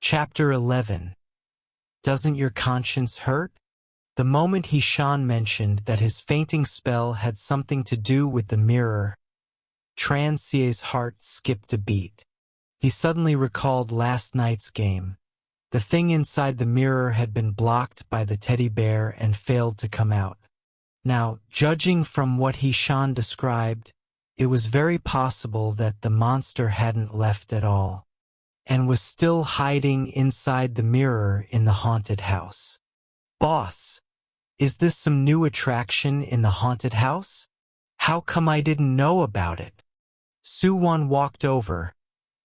Chapter 11. Doesn't your conscience hurt? The moment Hishan mentioned that his fainting spell had something to do with the mirror, Tran Sie's heart skipped a beat. He suddenly recalled last night's game. The thing inside the mirror had been blocked by the teddy bear and failed to come out. Now, judging from what Hishan described, it was very possible that the monster hadn't left at all, and was still hiding inside the mirror in the haunted house. Boss, is this some new attraction in the haunted house? How come I didn't know about it? Suwon walked over,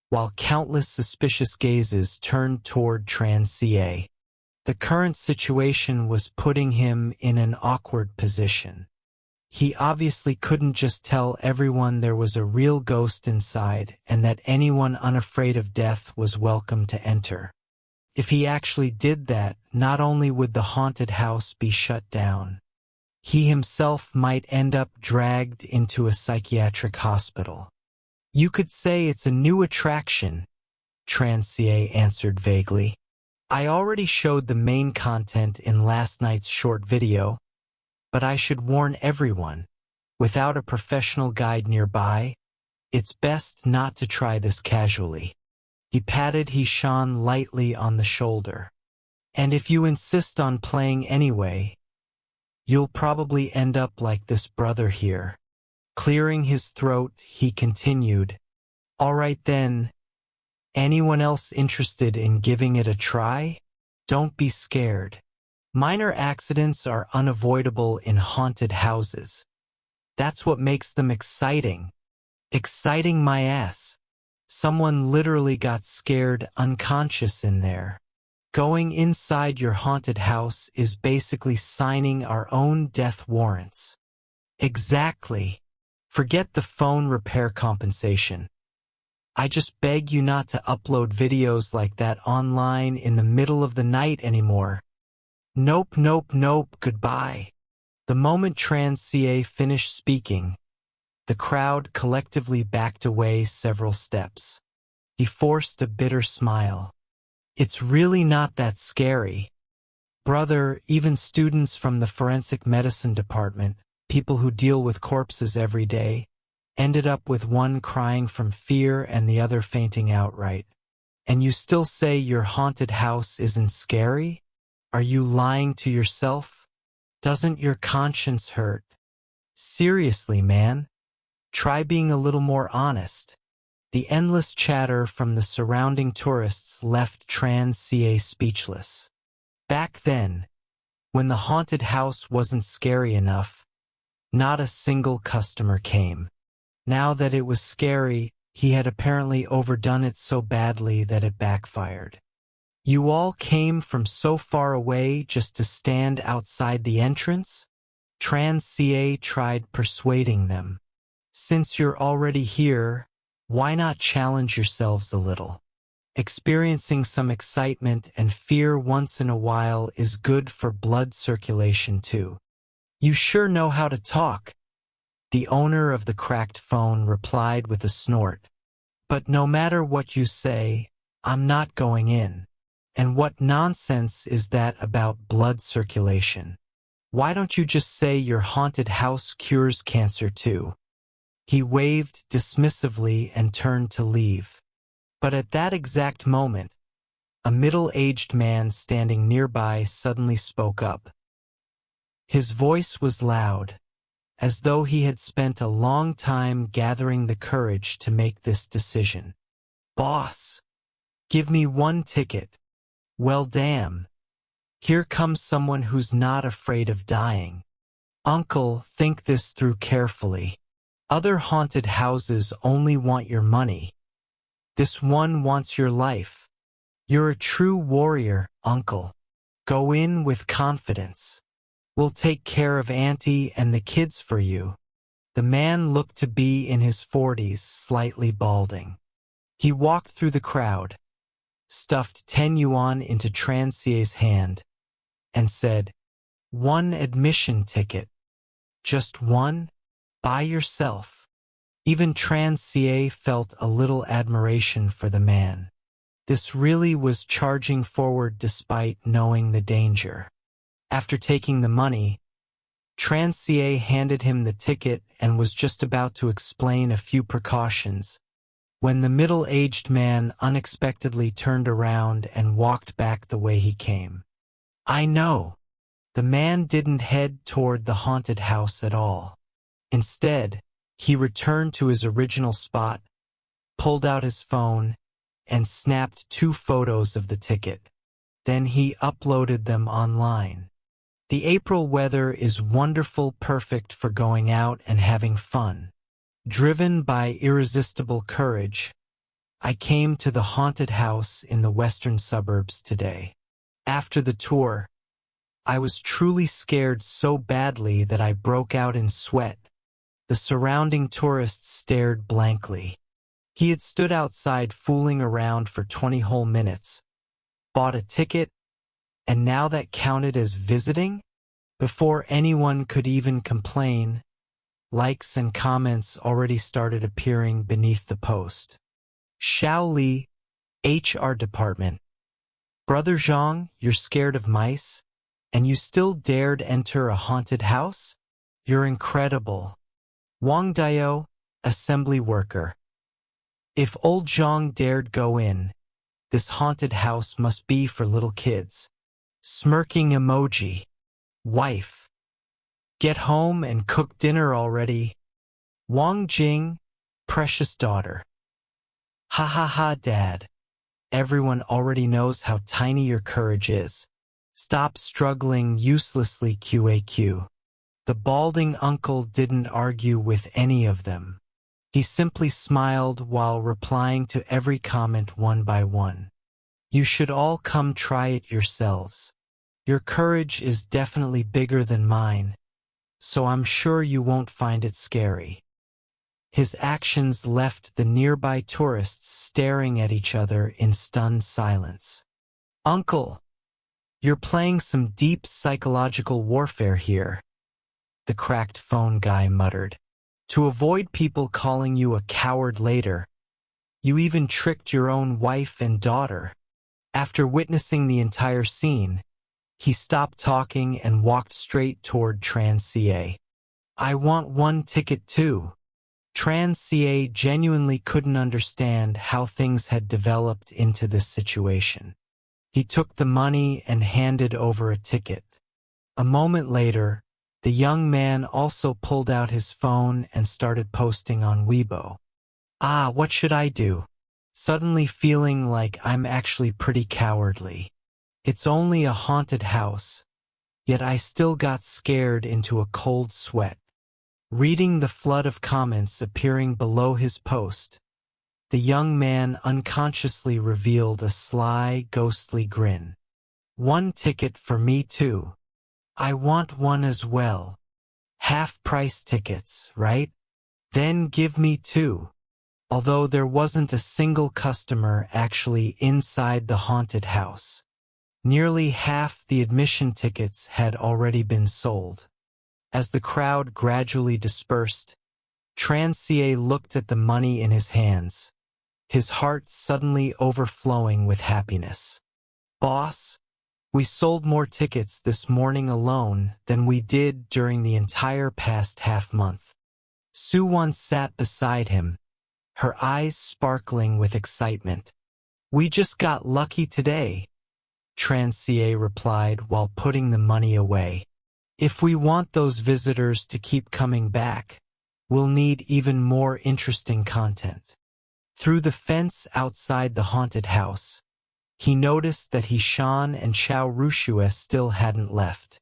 while countless suspicious gazes turned toward Tran Sie. The current situation was putting him in an awkward position. He obviously couldn't just tell everyone there was a real ghost inside and that anyone unafraid of death was welcome to enter. If he actually did that, not only would the haunted house be shut down, he himself might end up dragged into a psychiatric hospital. You could say it's a new attraction, Tran Sie answered vaguely. I already showed the main content in last night's short video, but I should warn everyone, without a professional guide nearby, it's best not to try this casually. He patted Hishan lightly on the shoulder. And if you insist on playing anyway, you'll probably end up like this brother here. Clearing his throat, he continued, All right then, anyone else interested in giving it a try? Don't be scared. Minor accidents are unavoidable in haunted houses. That's what makes them exciting. Exciting my ass. Someone literally got scared unconscious in there. Going inside your haunted house is basically signing our own death warrants. Exactly. Forget the phone repair compensation. I just beg you not to upload videos like that online in the middle of the night anymore. Nope, nope, nope, goodbye. The moment Tran Sie finished speaking, the crowd collectively backed away several steps. He forced a bitter smile. It's really not that scary. Brother, even students from the forensic medicine department, people who deal with corpses every day, ended up with one crying from fear and the other fainting outright. And you still say your haunted house isn't scary? Are you lying to yourself? Doesn't your conscience hurt? Seriously, man. Try being a little more honest. The endless chatter from the surrounding tourists left Tran Sie speechless. Back then, when the haunted house wasn't scary enough, not a single customer came. Now that it was scary, he had apparently overdone it so badly that it backfired. You all came from so far away just to stand outside the entrance? Tran Sie tried persuading them. Since you're already here, why not challenge yourselves a little? Experiencing some excitement and fear once in a while is good for blood circulation too. You sure know how to talk, the owner of the cracked phone replied with a snort. But no matter what you say, I'm not going in. And what nonsense is that about blood circulation? Why don't you just say your haunted house cures cancer too? He waved dismissively and turned to leave. But at that exact moment, a middle-aged man standing nearby suddenly spoke up. His voice was loud, as though he had spent a long time gathering the courage to make this decision. Boss, give me one ticket. Well, damn. Here comes someone who's not afraid of dying. Uncle, think this through carefully. Other haunted houses only want your money. This one wants your life. You're a true warrior, Uncle. Go in with confidence. We'll take care of Auntie and the kids for you. The man looked to be in his 40s, slightly balding. He walked through the crowd, stuffed 10 yuan into Tran Sie's hand, and said, "One admission ticket. Just one? By yourself." Even Tran Sie felt a little admiration for the man. This really was charging forward despite knowing the danger. After taking the money, Transier handed him the ticket and was just about to explain a few precautions when the middle-aged man unexpectedly turned around and walked back the way he came. I know. The man didn't head toward the haunted house at all. Instead, he returned to his original spot, pulled out his phone, and snapped 2 photos of the ticket. Then he uploaded them online. The April weather is wonderful, perfect for going out and having fun. Driven by irresistible courage, I came to the haunted house in the western suburbs today. After the tour, I was truly scared so badly that I broke out in sweat. The surrounding tourists stared blankly. He had stood outside fooling around for 20 whole minutes, bought a ticket, and now that counted as visiting? Before anyone could even complain, likes and comments already started appearing beneath the post. Shaoli, HR department. Brother Zhang, you're scared of mice? And you still dared enter a haunted house? You're incredible. Wang Dayo, assembly worker. If old Zhang dared go in, this haunted house must be for little kids. Smirking emoji. Wife. Get home and cook dinner already. Wang Jing, precious daughter. Ha ha ha, Dad. Everyone already knows how tiny your courage is. Stop struggling uselessly, QAQ. The balding uncle didn't argue with any of them. He simply smiled while replying to every comment one by one. You should all come try it yourselves. Your courage is definitely bigger than mine, so I'm sure you won't find it scary. His actions left the nearby tourists staring at each other in stunned silence. Uncle, you're playing some deep psychological warfare here, the cracked phone guy muttered. To avoid people calling you a coward later, you even tricked your own wife and daughter. After witnessing the entire scene, he stopped talking and walked straight toward Transier. I want 1 ticket too. Transier genuinely couldn't understand how things had developed into this situation. He took the money and handed over a ticket. A moment later, the young man also pulled out his phone and started posting on Weibo. What should I do? Suddenly feeling like I'm actually pretty cowardly. It's only a haunted house, yet I still got scared into a cold sweat. Reading the flood of comments appearing below his post, the young man unconsciously revealed a sly, ghostly grin. 1 ticket for me too. I want one as well. Half-price tickets, right? Then give me 2. Although there wasn't a single customer actually inside the haunted house. Nearly half the admission tickets had already been sold. As the crowd gradually dispersed, Transier looked at the money in his hands, his heart suddenly overflowing with happiness. Boss, we sold more tickets this morning alone than we did during the entire past half-month. Suwon sat beside him, her eyes sparkling with excitement. We just got lucky today, Transier replied while putting the money away. If we want those visitors to keep coming back, we'll need even more interesting content. Through the fence outside the haunted house, he noticed that Hishan and Chao Rushue still hadn't left.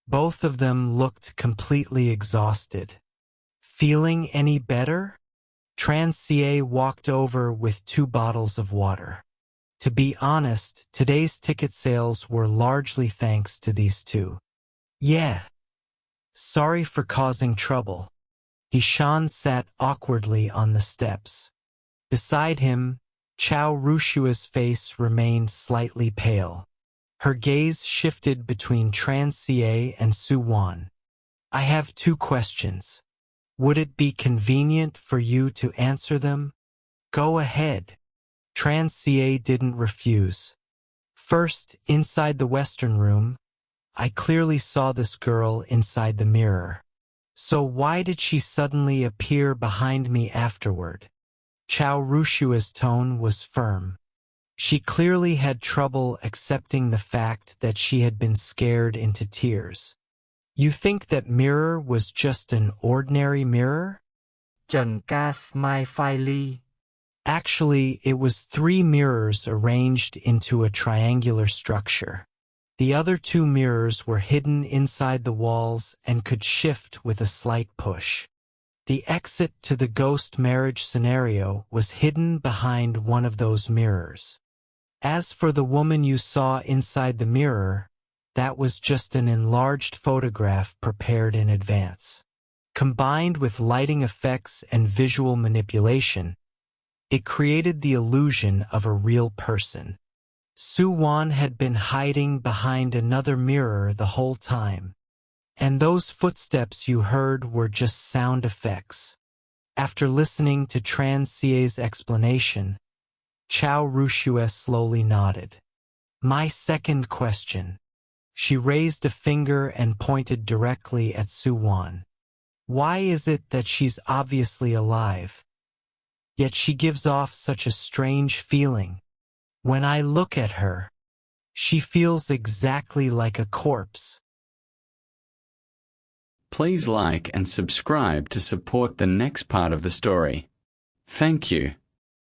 Both of them looked completely exhausted. Feeling any better? Transier walked over with 2 bottles of water. To be honest, today's ticket sales were largely thanks to these 2. Yeah. Sorry for causing trouble. Hishan sat awkwardly on the steps. Beside him, Chao Rushue's face remained slightly pale. Her gaze shifted between Transier and Suwon. I have 2 questions. Would it be convenient for you to answer them? Go ahead. Tran Sie didn't refuse. First, inside the Western room, I clearly saw this girl inside the mirror. So why did she suddenly appear behind me afterward? Chao Rushua's tone was firm. She clearly had trouble accepting the fact that she had been scared into tears. You think that mirror was just an ordinary mirror? Trần Ca smile faintly. Actually, it was 3 mirrors arranged into a triangular structure. The other 2 mirrors were hidden inside the walls and could shift with a slight push. The exit to the ghost marriage scenario was hidden behind one of those mirrors. As for the woman you saw inside the mirror, that was just an enlarged photograph prepared in advance. Combined with lighting effects and visual manipulation, it created the illusion of a real person. Su Wan had been hiding behind another mirror the whole time. And those footsteps you heard were just sound effects. After listening to Tran Sie's explanation, Chao Rushue slowly nodded. My second question. She raised a finger and pointed directly at Su Wan. Why is it that she's obviously alive, yet she gives off such a strange feeling? When I look at her, she feels exactly like a corpse. Please like and subscribe to support the next part of the story. Thank you.